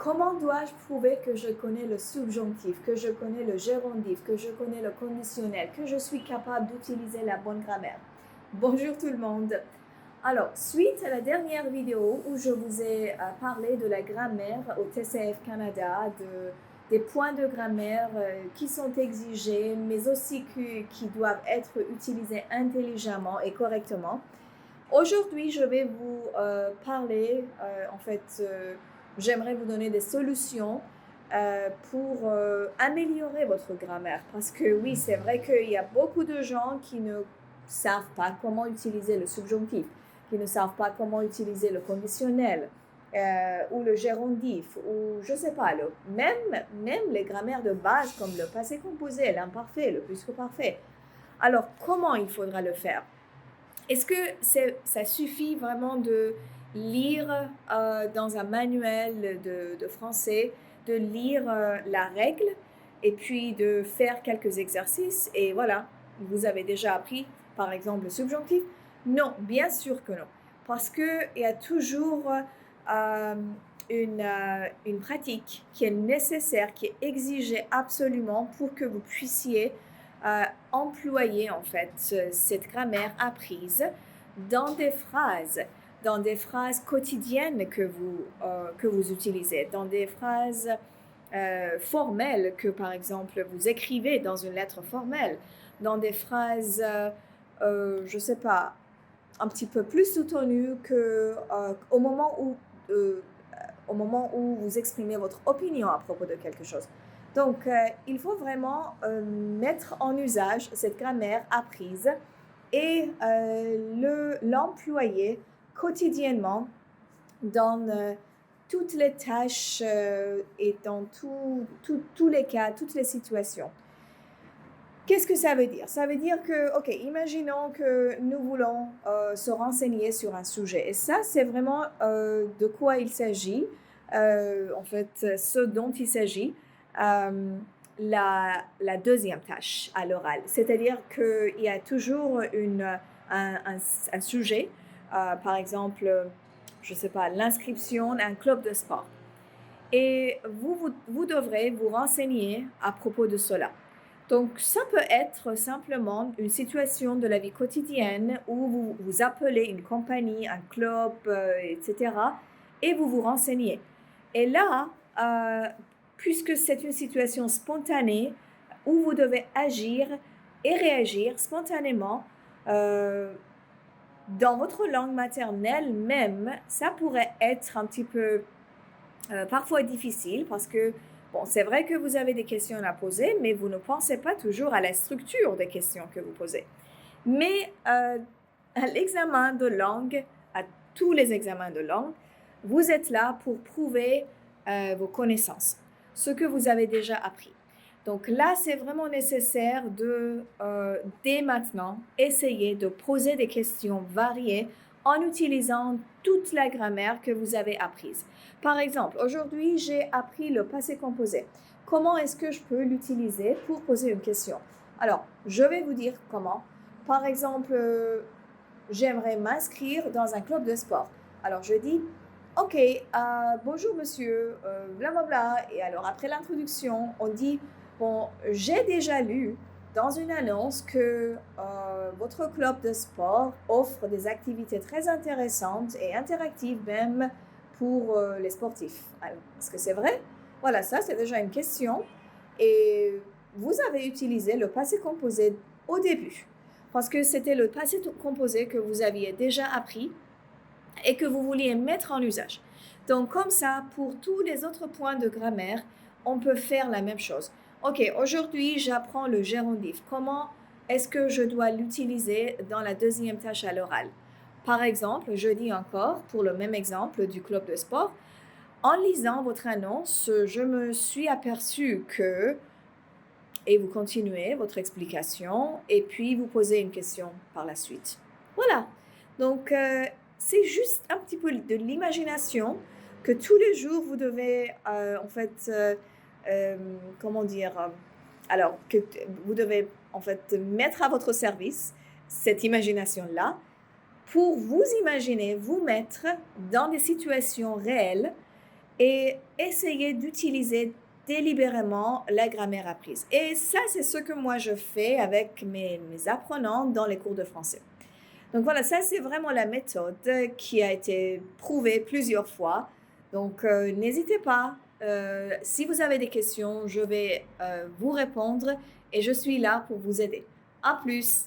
Comment dois-je prouver que je connais le subjonctif, que je connais le gérondif, que je connais le conditionnel, que je suis capable d'utiliser la bonne grammaire? Bonjour tout le monde. Alors, suite à la dernière vidéo où je vous ai parlé de la grammaire au TCF Canada, des points de grammaire qui sont exigés, mais aussi qui doivent être utilisés intelligemment et correctement. Aujourd'hui, je vais vous parler, j'aimerais vous donner des solutions pour améliorer votre grammaire. Parce que oui, c'est vrai qu'il y a beaucoup de gens qui ne savent pas comment utiliser le subjonctif, qui ne savent pas comment utiliser le conditionnel ou le gérondif, ou je ne sais pas, même les grammaires de base comme le passé composé, l'imparfait, le plus que parfait. Alors, comment il faudra le faire? Est-ce que ça suffit vraiment de lire dans un manuel de français, de lire la règle et puis de faire quelques exercices et voilà, vous avez déjà appris par exemple le subjonctif? Non, bien sûr que non. Parce qu'il y a toujours une pratique qui est nécessaire, qui est exigée absolument pour que vous puissiez employer en fait cette grammaire apprise dans des phrases quotidiennes que vous utilisez, dans des phrases formelles que par exemple vous écrivez dans une lettre formelle, dans des phrases, je sais pas, un petit peu plus soutenues que au moment où vous exprimez votre opinion à propos de quelque chose. Donc, il faut vraiment mettre en usage cette grammaire apprise et l'employer quotidiennement dans toutes les tâches et dans tous les cas, toutes les situations. Qu'est-ce que ça veut dire? Ça veut dire que, ok, imaginons que nous voulons se renseigner sur un sujet. Et ça, c'est vraiment de quoi il s'agit, en fait, ce dont il s'agit. La deuxième tâche à l'oral. C'est-à-dire qu'il y a toujours un sujet, par exemple, je ne sais pas, l'inscription à un club de sport. Et vous devrez vous renseigner à propos de cela. Donc, ça peut être simplement une situation de la vie quotidienne où vous appelez une compagnie, un club, etc. et vous vous renseignez. Et là, puisque c'est une situation spontanée où vous devez agir et réagir spontanément dans votre langue maternelle même, ça pourrait être un petit peu parfois difficile parce que bon, c'est vrai que vous avez des questions à poser, mais vous ne pensez pas toujours à la structure des questions que vous posez. Mais à l'examen de langue, à tous les examens de langue, vous êtes là pour prouver vos connaissances, ce que vous avez déjà appris. Donc là, c'est vraiment nécessaire de, dès maintenant, essayer de poser des questions variées en utilisant toute la grammaire que vous avez apprise. Par exemple, aujourd'hui, j'ai appris le passé composé. Comment est-ce que je peux l'utiliser pour poser une question? Alors, je vais vous dire comment. Par exemple, j'aimerais m'inscrire dans un club de sport. Alors, je dis, OK, bonjour monsieur, blablabla. Et alors, après l'introduction, on dit, bon, j'ai déjà lu dans une annonce que votre club de sport offre des activités très intéressantes et interactives même pour les sportifs. Alors, est-ce que c'est vrai? Voilà, ça c'est déjà une question. Et vous avez utilisé le passé composé au début parce que c'était le passé composé que vous aviez déjà appris et que vous vouliez mettre en usage. Donc comme ça, pour tous les autres points de grammaire, on peut faire la même chose. Ok, aujourd'hui, j'apprends le gérondif. Comment est-ce que je dois l'utiliser dans la deuxième tâche à l'oral? Par exemple, je dis encore, pour le même exemple du club de sport, en lisant votre annonce, je me suis aperçue que, et vous continuez votre explication, et puis vous posez une question par la suite. Voilà. Donc, c'est juste un petit peu de l'imagination que tous les jours, vous devez, alors, que vous devez, en fait, mettre à votre service cette imagination-là pour vous imaginer, vous mettre dans des situations réelles et essayer d'utiliser délibérément la grammaire apprise. Et ça, c'est ce que moi je fais avec mes apprenants dans les cours de français. Donc voilà, ça c'est vraiment la méthode qui a été prouvée plusieurs fois. Donc n'hésitez pas, si vous avez des questions, je vais vous répondre et je suis là pour vous aider. À plus!